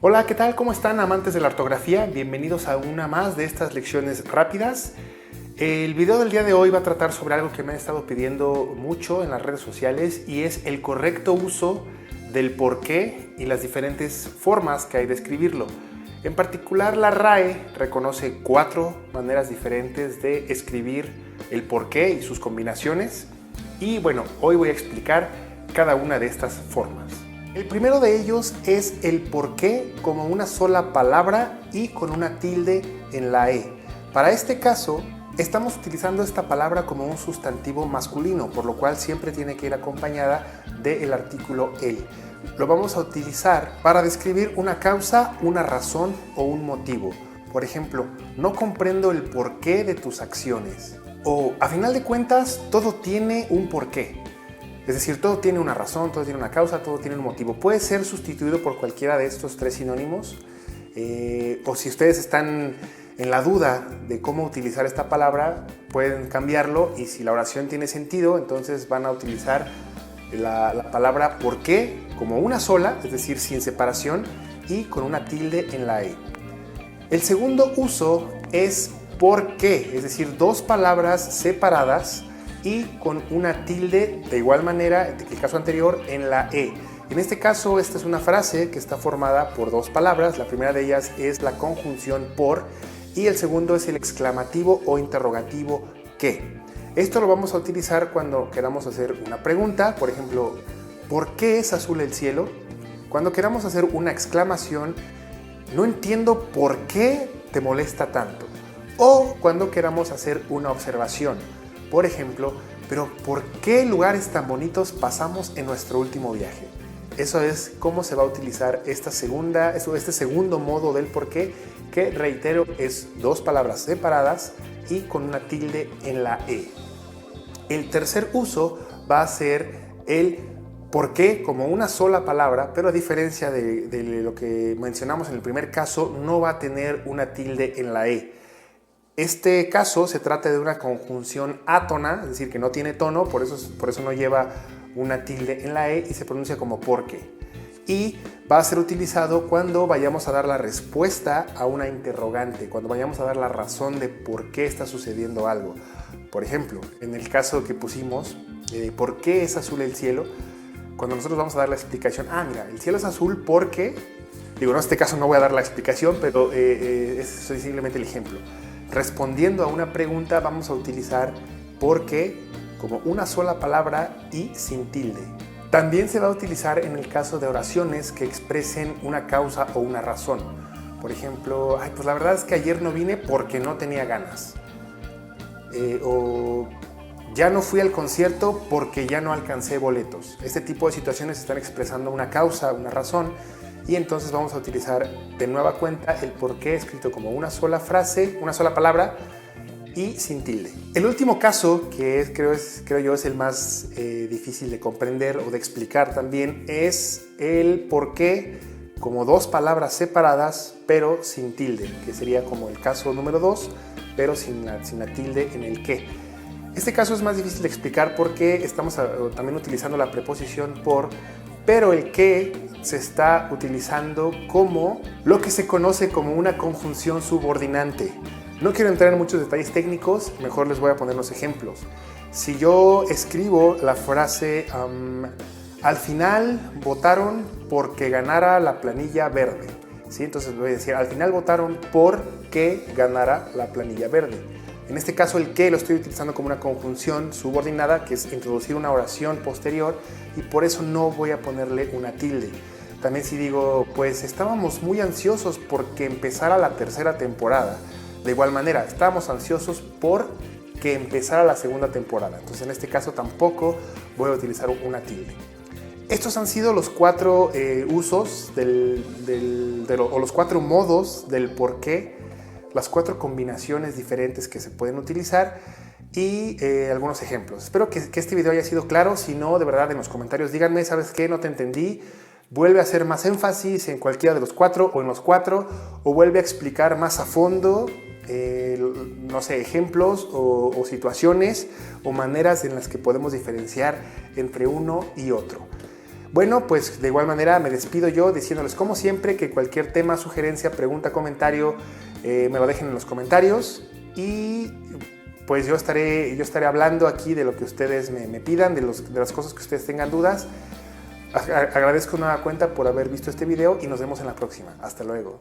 Hola, ¿qué tal? ¿Cómo están, amantes de la ortografía? Bienvenidos a una más de estas lecciones rápidas. El video del día de hoy va a tratar sobre algo que me han estado pidiendo mucho en las redes sociales y es el correcto uso del porqué y las diferentes formas que hay de escribirlo. En particular, la RAE reconoce 4 maneras diferentes de escribir el porqué y sus combinaciones. Y bueno, hoy voy a explicar cada una de estas formas. El primero de ellos es el porqué como una sola palabra y con una tilde en la E. Para este caso, estamos utilizando esta palabra como un sustantivo masculino, por lo cual siempre tiene que ir acompañada del artículo el. Lo vamos a utilizar para describir una causa, una razón o un motivo. Por ejemplo, no comprendo el porqué de tus acciones. O, a final de cuentas, todo tiene un porqué. Es decir, todo tiene una razón, todo tiene una causa, todo tiene un motivo. Puede ser sustituido por cualquiera de estos 3 sinónimos. O si ustedes están en la duda de cómo utilizar esta palabra, pueden cambiarlo y si la oración tiene sentido, entonces van a utilizar la palabra por qué como una sola, es decir, sin separación y con una tilde en la E. El segundo uso es por qué, es decir, 2 palabras separadas y con una tilde de igual manera que el caso anterior en la E. En este caso, esta es una frase que está formada por 2 palabras. La primera de ellas es la conjunción por y el segundo es el exclamativo o interrogativo qué. Esto lo vamos a utilizar cuando queramos hacer una pregunta, por ejemplo, ¿por qué es azul el cielo? Cuando queramos hacer una exclamación, no entiendo por qué te molesta tanto. O cuando queramos hacer una observación. Por ejemplo, pero ¿por qué lugares tan bonitos pasamos en nuestro último viaje? Eso es cómo se va a utilizar este segundo modo del por qué, que reitero es 2 palabras separadas y con una tilde en la E. El tercer uso va a ser el por qué como una sola palabra, pero a diferencia de lo que mencionamos en el primer caso, no va a tener una tilde en la E. Este caso se trata de una conjunción átona, es decir, que no tiene tono, por eso no lleva una tilde en la E y se pronuncia como porque. Y va a ser utilizado cuando vayamos a dar la respuesta a una interrogante, cuando vayamos a dar la razón de por qué está sucediendo algo. Por ejemplo, en el caso que pusimos, ¿por qué es azul el cielo? Cuando nosotros vamos a dar la explicación, mira, el cielo es azul porque, en este caso no voy a dar la explicación, pero es simplemente el ejemplo. Respondiendo a una pregunta vamos a utilizar por qué como una sola palabra y sin tilde. También se va a utilizar en el caso de oraciones que expresen una causa o una razón. Por ejemplo, pues la verdad es que ayer no vine porque no tenía ganas. O ya no fui al concierto porque ya no alcancé boletos. Este tipo de situaciones están expresando una causa, una razón. Y entonces vamos a utilizar de nueva cuenta el porqué escrito como una sola frase, una sola palabra y sin tilde. El último caso, que creo yo es el más difícil de comprender o de explicar también, es el porqué como 2 palabras separadas pero sin tilde, que sería como el caso número 2, pero sin la tilde en el qué. Este caso es más difícil de explicar porque estamos también utilizando la preposición por, pero el qué se está utilizando como lo que se conoce como una conjunción subordinante. No quiero entrar en muchos detalles técnicos, mejor les voy a poner los ejemplos. Si yo escribo la frase al final votaron porque ganara la planilla verde, ¿sí? Entonces voy a decir al final votaron porque ganara la planilla verde. En este caso el que lo estoy utilizando como una conjunción subordinada, que es introducir una oración posterior, y por eso no voy a ponerle una tilde. También si digo, pues estábamos muy ansiosos porque empezara la 3ª temporada. De igual manera, estábamos ansiosos por que empezara la 2ª temporada. Entonces en este caso tampoco voy a utilizar una tilde. Estos han sido los 4 usos o los 4 modos del porqué, las 4 combinaciones diferentes que se pueden utilizar y algunos ejemplos. Espero que este video haya sido claro. Si no, de verdad en los comentarios díganme, ¿sabes qué? No te entendí. Vuelve a hacer más énfasis en cualquiera de los 4 o en los 4, o vuelve a explicar más a fondo, no sé, ejemplos o situaciones o maneras en las que podemos diferenciar entre uno y otro. Bueno, pues de igual manera me despido yo diciéndoles como siempre que cualquier tema, sugerencia, pregunta, comentario, me lo dejen en los comentarios y pues yo estaré hablando aquí de lo que ustedes me pidan, de las cosas que ustedes tengan dudas. Agradezco nueva cuenta por haber visto este video y nos vemos en la próxima. Hasta luego.